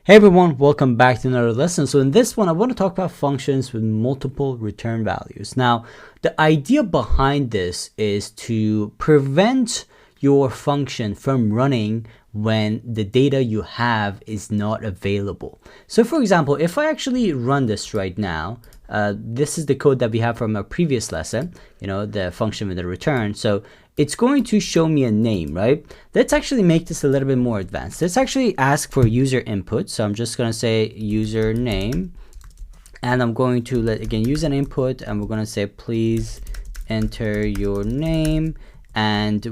Hey everyone, welcome back to another lesson. So in this one, I want to talk about functions with multiple return values. Now, the idea behind this is to prevent your function from running when the data you have is not available. So for example, if I actually run this right now, this is the code that we have from our previous lesson, the function with the return. So it's going to show me a name, right? Let's actually make this a little bit more advanced. Let's actually ask for user input. So I'm just going to say user name, and I'm going to again use an input, and we're going to say please enter your name, and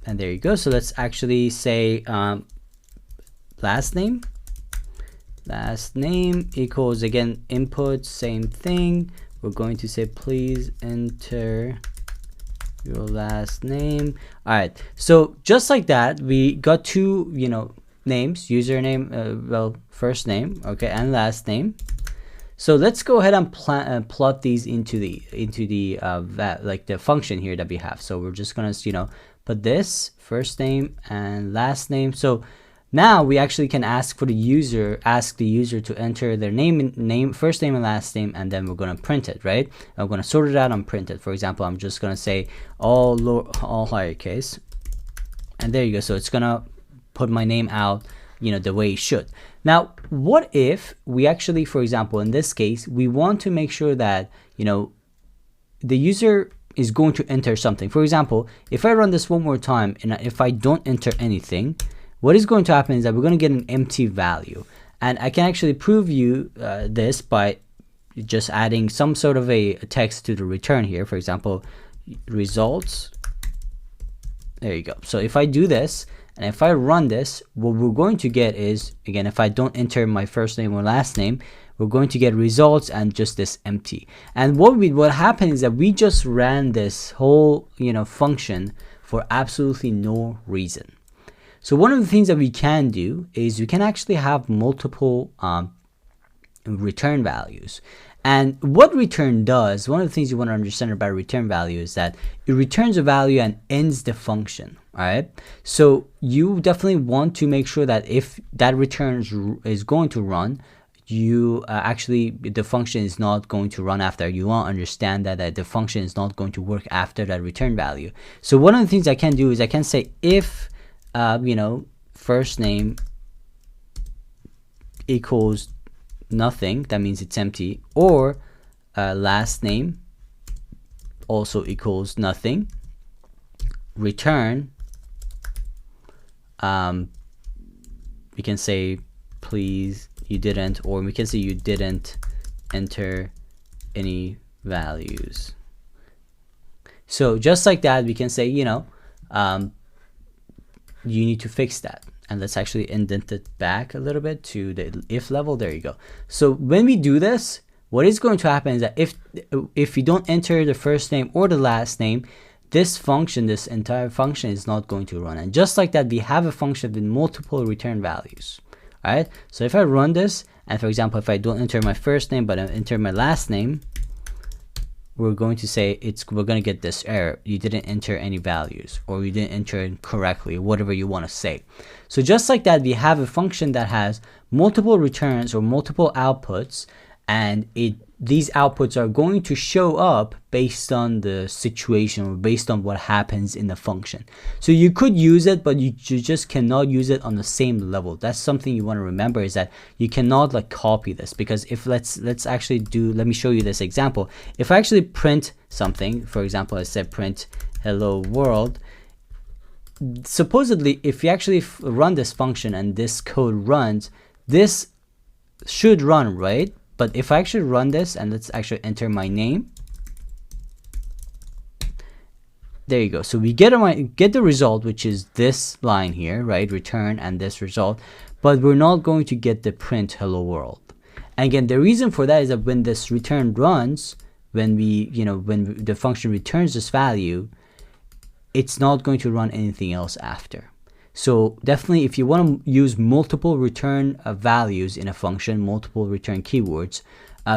there you go. So let's actually say last name equals, again, input, same thing. We're going to say please enter your last name. All right, so just like that, we got two names, username, first name, okay, and last name. So let's go ahead and plot these into the the function here that we have. So we're just gonna put this first name and last name. So now we actually can ask the user to enter their first name and last name, and then we're going to print it, right? I'm going to sort it out and print it. For example, I'm just going to say all lowercase, and there you go. So it's going to put my name out, the way it should. Now, what if we actually, for example, in this case, we want to make sure that, the user is going to enter something. For example, if I run this one more time, and if I don't enter anything, what is going to happen is that we're going to get an empty value. And I can actually prove you this by just adding some sort of a text to the return here. For example, results. There you go. So if I do this, and if I run this, what we're going to get is, again, if I don't enter my first name or last name, we're going to get results and just this empty. And what happened is that we just ran this whole function for absolutely no reason. So one of the things that we can do is we can actually have multiple return values. And what return does, one of the things you want to understand about return value is that it returns a value and ends the function. All right. So you definitely want to make sure that if that return is going to run, you the function is not going to run after. You want to understand that the function is not going to work after that return value. So one of the things I can do is I can say if first name equals nothing, that means it's empty, or last name also equals nothing, return, we can say please you didn't, or we can say you didn't enter any values. So just like that, we can say you need to fix that. And let's actually indent it back a little bit to the if level. There you go. So when we do this, what is going to happen is that if you don't enter the first name or the last name, this entire function is not going to run. And just like that, we have a function with multiple return values. All right. So if I run this, and for example, if I don't enter my first name but I enter my last name, we're going to say we're going to get this error. You didn't enter any values, or you didn't enter it correctly, whatever you want to say. So just like that, we have a function that has multiple returns or multiple outputs, and these outputs are going to show up based on the situation or based on what happens in the function. So you could use it, but you just cannot use it on the same level. That's something you want to remember, is that you cannot copy this, because if let's actually let me show you this example. If I actually print something, for example, I said print hello world, supposedly if you actually run this function and this code runs, this should run, right? But if I actually run this, and let's actually enter my name, there you go. So we get the result, which is this line here, right? Return and this result, but we're not going to get the print hello world. And again, the reason for that is that when this return runs, when the function returns this value, it's not going to run anything else after. So definitely, if you want to use multiple return values in a function, multiple return keywords,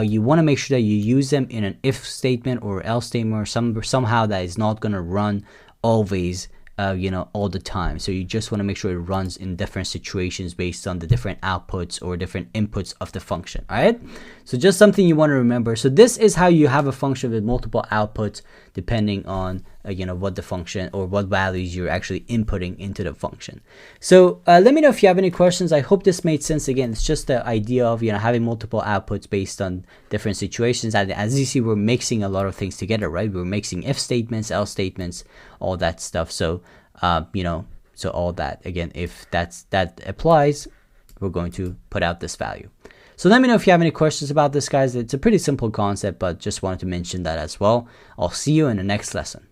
you want to make sure that you use them in an if statement or else statement, or somehow that is not going to run always you know, all the time. So you just want to make sure it runs in different situations based on the different outputs or different inputs of the function. All right, so just something you want to remember. So this is how you have a function with multiple outputs depending on you know, what the function or what values you're actually inputting into the function. So let me know if you have any questions. I hope this made sense. Again, it's just the idea of, you know, having multiple outputs based on different situations. And as you see, we're mixing a lot of things together, right? We're mixing if statements, else statements, all that stuff. So you know, so all that, again, if that applies, we're going to put out this value. So let me know if you have any questions about this, guys. It's a pretty simple concept, but just wanted to mention that as well. I'll see you in the next lesson.